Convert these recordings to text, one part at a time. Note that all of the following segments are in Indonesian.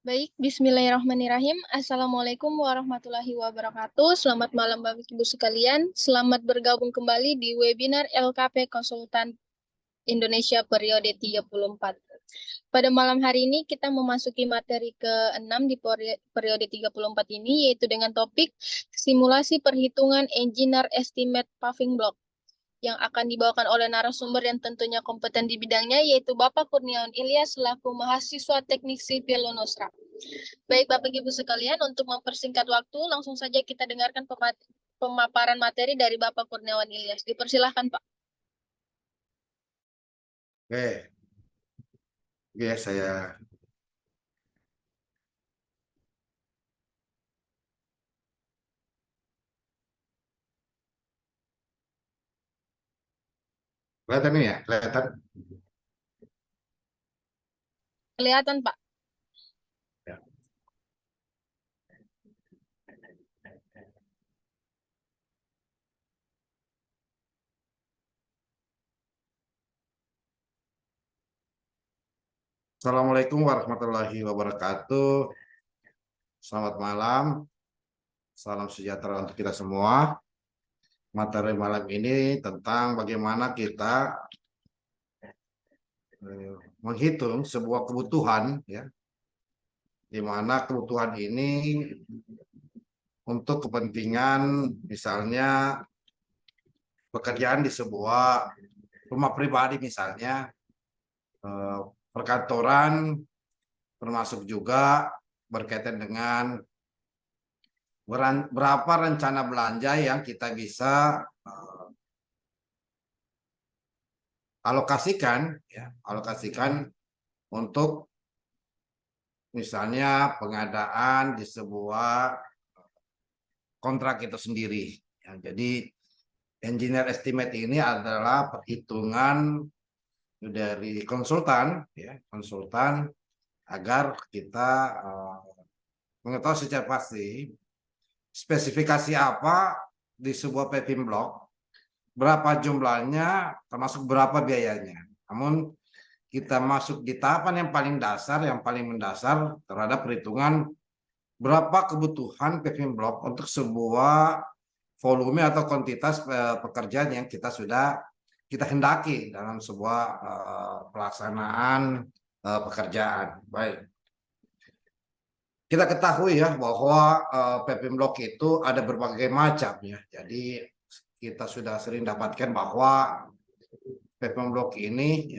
Baik, bismillahirrahmanirrahim. Assalamualaikum warahmatullahi wabarakatuh. Selamat malam Bapak Ibu sekalian. Selamat bergabung kembali di webinar LKP Konsultan Indonesia periode 34. Pada malam hari ini kita memasuki materi ke-6 di periode 34 ini, yaitu dengan topik simulasi perhitungan engineer estimate paving block, yang akan dibawakan oleh narasumber yang tentunya kompeten di bidangnya, yaitu Bapak Kurniawan Ilyas selaku mahasiswa Teknik Sipil Unusra. Baik Bapak Ibu sekalian, untuk mempersingkat waktu, langsung saja kita dengarkan pemaparan materi dari Bapak Kurniawan Ilyas. Dipersilahkan Pak. Oke, ya saya kelihatan ini ya, kelihatan. Kelihatan Pak. Ya. Assalamualaikum warahmatullahi wabarakatuh. Selamat malam, salam sejahtera untuk kita semua. Materi malam ini tentang bagaimana kita menghitung sebuah kebutuhan, ya, di mana kebutuhan ini untuk kepentingan misalnya pekerjaan di sebuah rumah pribadi, misalnya perkantoran, termasuk juga berkaitan dengan berapa rencana belanja yang kita bisa alokasikan untuk misalnya pengadaan di sebuah kontrak itu sendiri. Ya, jadi engineer estimate ini adalah perhitungan dari konsultan, ya, konsultan agar kita mengetahui secara pasti spesifikasi apa di sebuah paving block, berapa jumlahnya, termasuk berapa biayanya. Namun kita masuk di tahapan yang paling dasar, yang paling mendasar terhadap perhitungan berapa kebutuhan paving block untuk sebuah volume atau kuantitas pekerjaan yang kita hendaki dalam sebuah pelaksanaan pekerjaan. Baik. Kita ketahui ya bahwa paving block itu ada berbagai macam, ya. Jadi kita sudah sering dapatkan bahwa paving block ini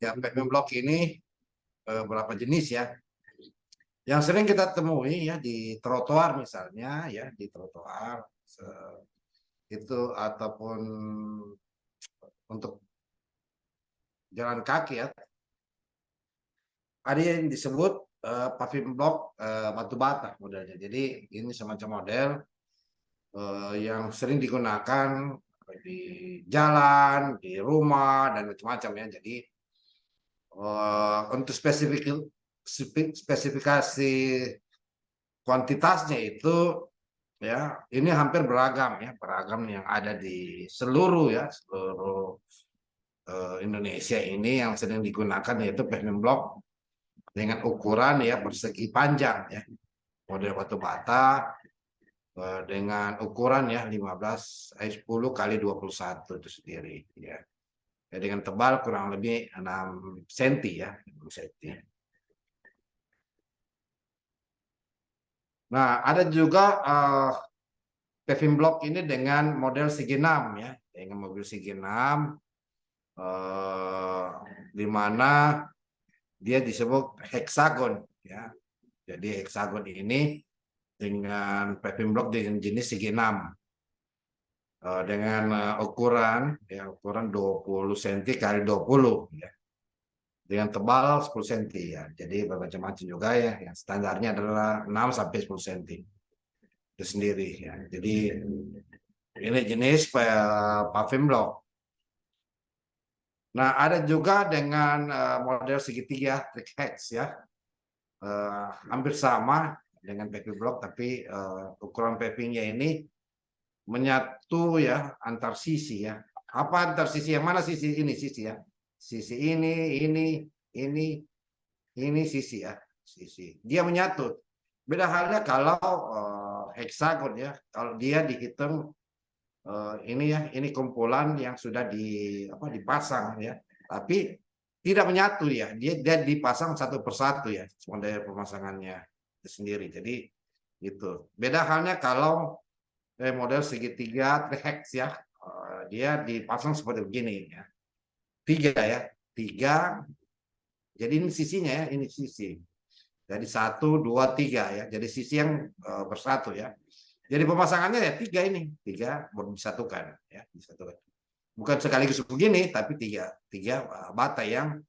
paving block ini berapa jenis, ya. Yang sering kita temui ya di trotoar misalnya, ya, di trotoar itu, ataupun untuk jalan kaki, ya. Ada yang disebut paving block batu bata modelnya. Jadi ini semacam model yang sering digunakan di jalan, di rumah, dan macam-macam, ya. Jadi untuk spesifikasi kuantitasnya itu, ya, ini hampir beragam, ya, beragam yang ada di seluruh Indonesia ini. Yang sering digunakan yaitu paving block dengan ukuran, ya, persegi panjang, ya, model batu bata dengan ukuran, ya, 10 kali 21 itu sendiri, ya. Dengan tebal kurang lebih 6 cm, ya, 6 cm. Nah, ada juga paving block ini dengan model segi 6, ya, dengan mobil segi 6, di mana dia disebut heksagon, ya. Jadi heksagon ini dengan paving block dengan jenis segi 6 dengan ukuran 20 cm kali 20, ya, dengan tebal 10 cm, ya. Jadi bermacam-macam juga, ya. Yang standarnya adalah 6 sampai 10 cm itu sendiri, ya. Jadi ini jenis paving block. Nah, ada juga dengan model segitiga trick hex, ya. Hampir sama dengan paving block, tapi ukuran pavingnya ini menyatu, ya, antar sisi, ya. Apa antar sisi? Yang mana sisi ini? Sisi, ya. Sisi ini, Ini sisi ya, sisi. Dia menyatu. Beda halnya kalau heksagon ya. Kalau dia dihitung ini ya, ini kumpulan yang sudah dipasang ya. Tapi tidak menyatu ya. Dia dipasang satu persatu ya, model pemasangannya itu sendiri. Jadi itu. Beda halnya kalau model segitiga trihex ya. Dia dipasang seperti begini ya. 3 ya. 3. Jadi ini sisinya ya, ini sisi. Jadi 1, 2, 3 ya. Jadi sisi yang bersatu ya. Jadi pemasangannya ya 3 ini, 3 disatukan ya, disatukan. Bukan sekaligus begini, tapi 3 bata yang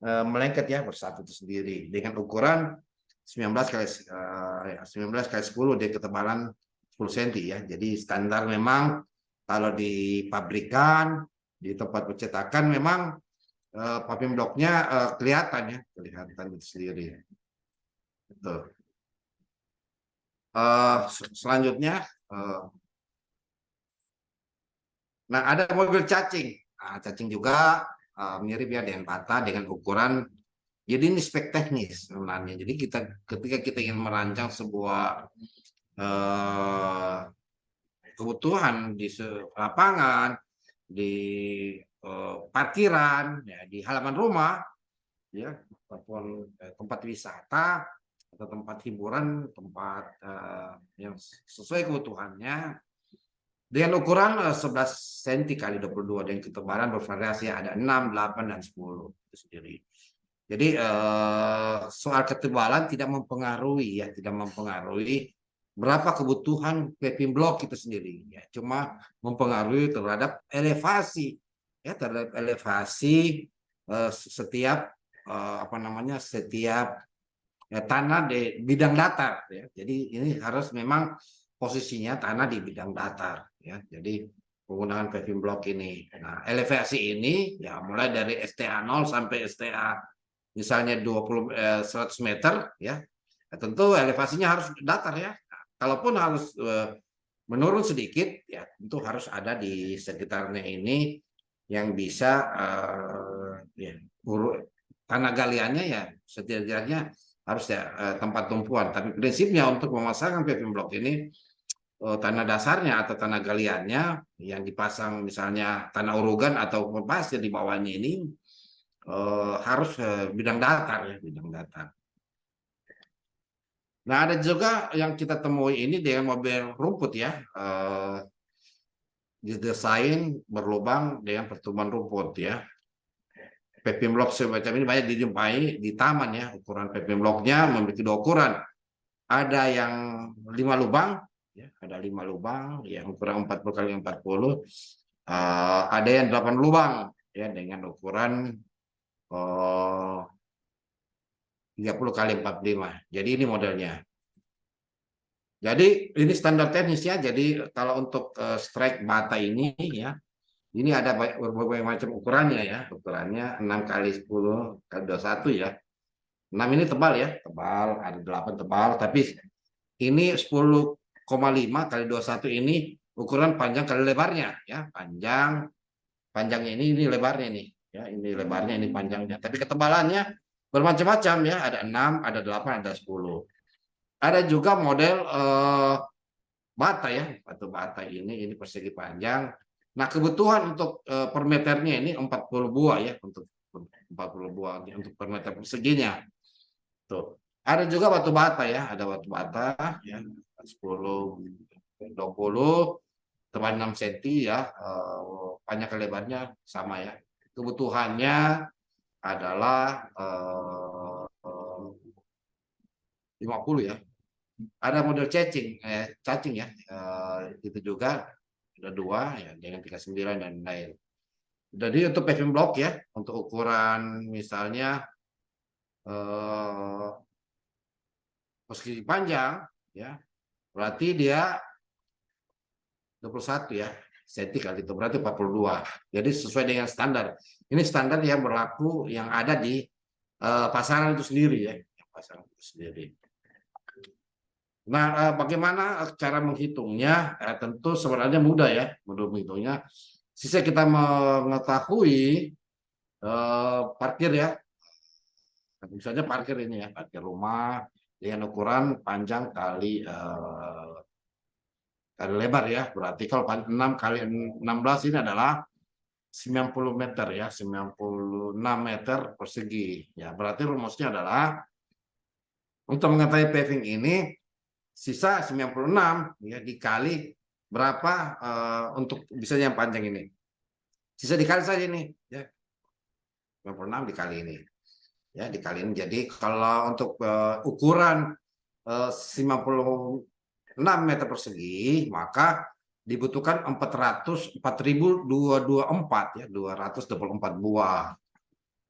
melengket ya, bersatu itu sendiri dengan ukuran 19 kali 10 dengan ketebalan 10 cm ya. Jadi standar memang kalau di pabrikan, di tempat pencetakan memang paving blocknya kelihatan itu sendiri. Betul. Selanjutnya, nah ada mobil cacing. Nah, cacing juga mirip ya dengan bata dengan ukuran. Jadi ini spek teknis sebenarnya. Jadi ketika kita ingin merancang sebuah kebutuhan di lapangan, di parkiran, ya, di halaman rumah, ya, ataupun tempat wisata atau tempat hiburan, tempat yang sesuai kebutuhannya dengan ukuran 11 cm kali 22 dengan ketebalan bervariasi ada 6, 8 dan 10 itu sendiri. Jadi soal ketebalan tidak mempengaruhi ya, tidak mempengaruhi berapa kebutuhan paving block itu sendiri ya, cuma mempengaruhi terhadap elevasi ya, terhadap elevasi setiap setiap tanah di bidang datar ya. Jadi ini harus memang posisinya tanah di bidang datar ya. Jadi penggunaan paving block ini. Nah, elevasi ini ya mulai dari STA 0 sampai STA misalnya 100 meter ya. Tentu elevasinya harus datar ya. Kalaupun harus menurun sedikit ya tentu harus ada di sekitarnya ini yang bisa ya, tanah galiannya ya setidaknya harus ya tempat tumpuan. Tapi prinsipnya untuk pemasangan paving block ini tanah dasarnya atau tanah galiannya yang dipasang misalnya tanah urugan atau pasir di bawahnya ini harus bidang datar ya, bidang datar. Nah ada juga yang kita temui ini dengan mobil rumput ya, didesain berlubang dengan pertumbuhan rumput ya. Paving block semacam ini banyak dijumpai di taman ya. Ukuran paving blocknya memiliki 2 ukuran. Ada yang 5 lubang, ya, ada 5 lubang yang ukuran 40 kali 40. Ada yang 8 lubang ya dengan ukuran 30 kali 45. Jadi ini modelnya. Jadi ini standar teknisnya. Jadi kalau untuk strike bata ini ya, ini ada berbagai macam ukurannya ya. Ukurannya 6 kali 10 kali 21 ya. 6 ini tebal ya, tebal, ada 8 tebal, tapi ini 10,5 kali 21 ini ukuran panjang kali lebarnya ya, panjangnya ini lebarnya nih ya, ini lebarnya ini panjangnya. Tapi ketebalannya bermacam-macam ya, ada 6, ada 8, ada 10. Ada juga model bata ya, batu bata ini persegi panjang. Nah, kebutuhan untuk per meternya ini 40 buah ya, untuk 40 buah untuk per meter perseginya. Tuh. Ada juga batu bata ya, ada batu bata ya, 10, 20, tebal 6 cm ya, panjang ke lebarnya sama ya. Kebutuhannya adalah 50 ya. Ada model cacing ya, itu juga ada 2 ya dengan 39 dan lain. Jadi untuk paving block ya, untuk ukuran misalnya persegi panjang ya, berarti dia 21 ya cm kali itu berarti 42. Jadi sesuai dengan standar. Ini standar yang berlaku yang ada di pasaran itu sendiri ya, pasaran itu sendiri. Nah, bagaimana cara menghitungnya? Tentu sebenarnya mudah ya, mudah menghitungnya. Sisa kita mengetahui parkir ya, Misalnya parkir ini ya, parkir rumah dengan ukuran panjang kali lebar ya. Berarti kalau 6 kali 16 ini adalah 90 meter ya, 96 meter persegi. Ya, berarti rumusnya adalah untuk mengetahui paving ini sisa 96 ya dikali berapa untuk bisa yang panjang ini. Sisa dikali saja ini ya. 96 dikali ini. Ya, dikali ini. Jadi kalau untuk ukuran 96 meter persegi, maka dibutuhkan 404.224 ya, 224 buah.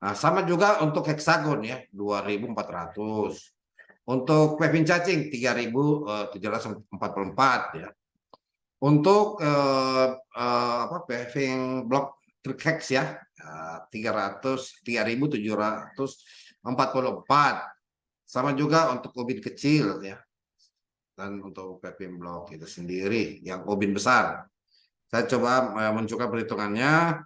Nah, sama juga untuk heksagon ya, 2.400. Untuk paving cacing 3.744 ya. Untuk paving block hex ya, 3.744. Sama juga untuk ubin kecil ya. Dan untuk paving block itu sendiri yang ubin besar. Saya coba menunjukkan perhitungannya.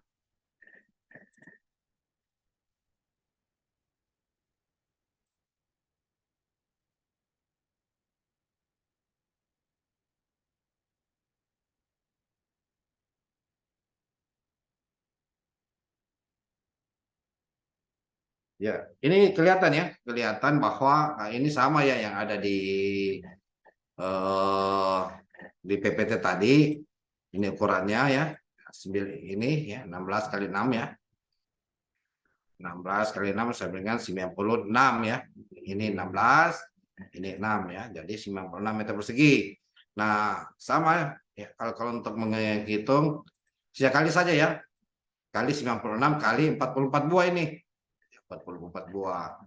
Ya, ini kelihatan ya, kelihatan bahwa ini sama ya yang ada di PPT tadi. Ini ukurannya ya, ini ya 16 kali 6 ya. 16 kali 6 sama dengan 96 ya. Ini 16, ini 6 ya. Jadi 96 meter persegi. Nah, sama ya kalau untuk menghitung kali saja ya. Kali 96 kali 44 buah ini. 44 buah.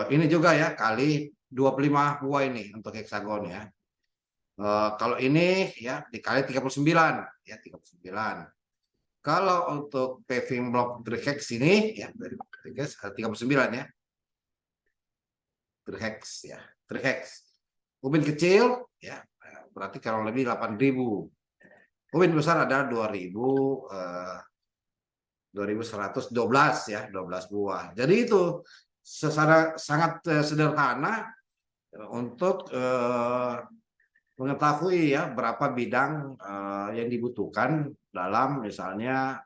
Ini juga ya kali 25 buah ini untuk heksagon ya. Kalau ini ya dikali 39 ya 39. Kalau untuk paving block trihex ini ya 39 ya. Trihex ya, trihex. Ubin kecil ya berarti kalau lebih 8.000. Ubin besar ada 2.112 ya, 12 buah. Jadi itu secara sangat sederhana untuk mengetahui ya berapa bidang yang dibutuhkan dalam misalnya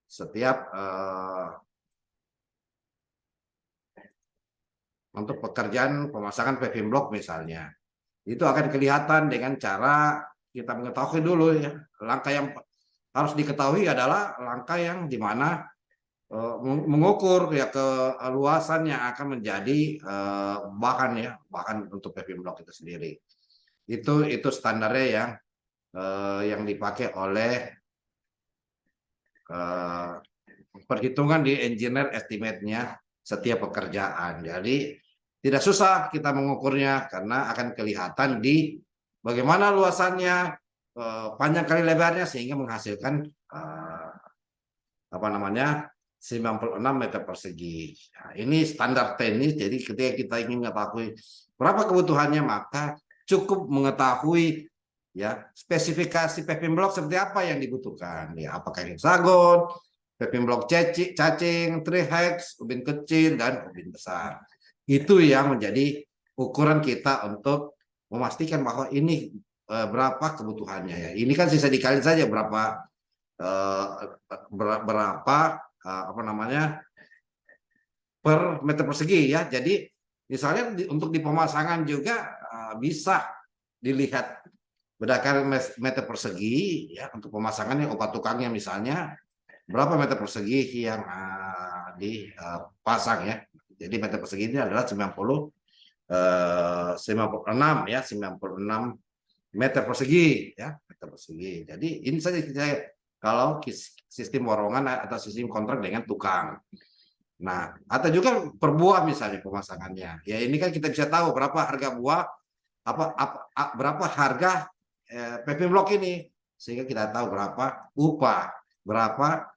setiap untuk pekerjaan pemasangan paving block misalnya. Itu akan kelihatan dengan cara kita mengetahui dulu ya. Langkah yang harus diketahui adalah langkah yang dimana mengukur ya keluasan yang akan menjadi bahan untuk paving block itu sendiri. Itu standarnya yang dipakai oleh perhitungan di engineer estimate-nya setiap pekerjaan. Jadi tidak susah kita mengukurnya karena akan kelihatan di bagaimana luasannya, panjang kali lebarnya sehingga menghasilkan 96 meter persegi. Nah, ini standar teknis. Jadi ketika kita ingin mengetahui berapa kebutuhannya, maka cukup mengetahui ya spesifikasi paving block seperti apa yang dibutuhkan. Ya, apakah hexagon, paving block cacing, trihex, ubin kecil dan ubin besar. Itu yang menjadi ukuran kita untuk memastikan bahwa ini berapa kebutuhannya ya. Ini kan sisa dikali saja berapa per meter persegi ya. Jadi misalnya untuk di pemasangan juga bisa dilihat berdasarkan meter persegi ya untuk pemasangannya obat tukangnya misalnya berapa meter persegi yang dipasang ya. Jadi meter persegi ini adalah 96 ya, 96 meter persegi ya, meter persegi. Jadi ini saja kalau sistem borongan atau sistem kontrak dengan tukang. Nah, atau juga per buah misalnya pemasangannya. Ya ini kan kita bisa tahu berapa harga buah, berapa harga paving block ini, sehingga kita tahu berapa upah, berapa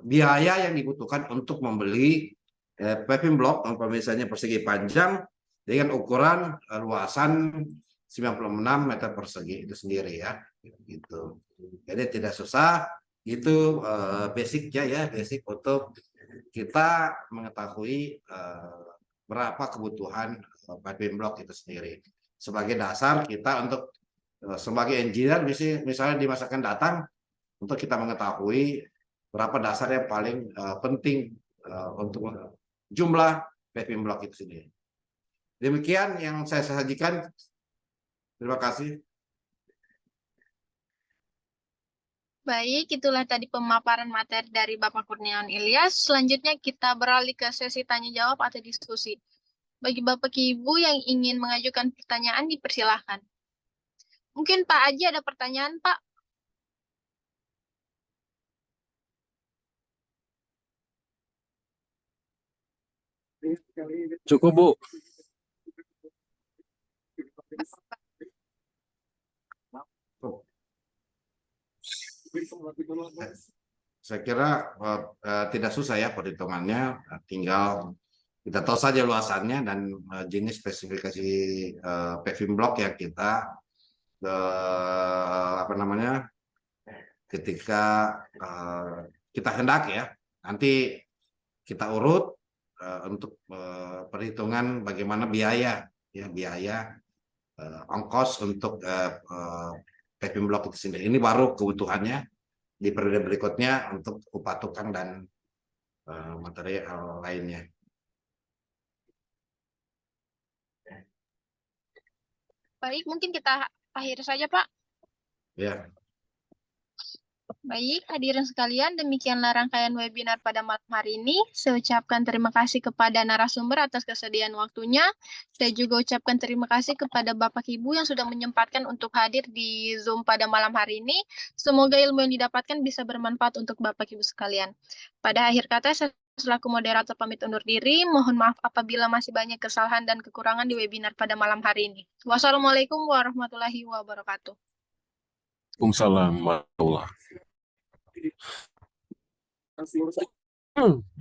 biaya yang dibutuhkan untuk membeli paving block, misalnya persegi panjang dengan ukuran luasan 96 meter persegi itu sendiri ya. Gitu. Jadi tidak susah, itu basicnya ya, basic untuk kita mengetahui berapa kebutuhan piping block itu sendiri. Sebagai dasar kita untuk sebagai engineer misalnya di masa akan datang untuk kita mengetahui berapa dasar yang paling penting untuk jumlah piping block itu sendiri. Demikian yang saya sajikan. Terima kasih. Baik, itulah tadi pemaparan materi dari Bapak Kurniawan Ilyas. Selanjutnya kita beralih ke sesi tanya jawab atau diskusi. Bagi Bapak Ibu yang ingin mengajukan pertanyaan, dipersilahkan. Mungkin Pak Aji ada pertanyaan, Pak? Cukup, Bu. Saya kira tidak susah ya perhitungannya, tinggal kita tahu saja luasannya dan jenis spesifikasi paving block yang kita ketika kita hendak ya, nanti kita urut untuk perhitungan bagaimana biaya ongkos untuk paving block itu sendiri. Ini baru kebutuhannya di periode berikutnya untuk upah tukang dan material lainnya. Baik, mungkin kita akhiri saja, Pak. Ya. Baik, hadirin sekalian, demikianlah rangkaian webinar pada malam hari ini. Saya ucapkan terima kasih kepada narasumber atas kesediaan waktunya. Saya juga ucapkan terima kasih kepada Bapak Ibu yang sudah menyempatkan untuk hadir di Zoom pada malam hari ini. Semoga ilmu yang didapatkan bisa bermanfaat untuk Bapak Ibu sekalian. Pada akhir kata, saya selaku moderator pamit undur diri. Mohon maaf apabila masih banyak kesalahan dan kekurangan di webinar pada malam hari ini. Wassalamualaikum warahmatullahi wabarakatuh. Waalaikumsalam warahmatullahi wabarakatuh.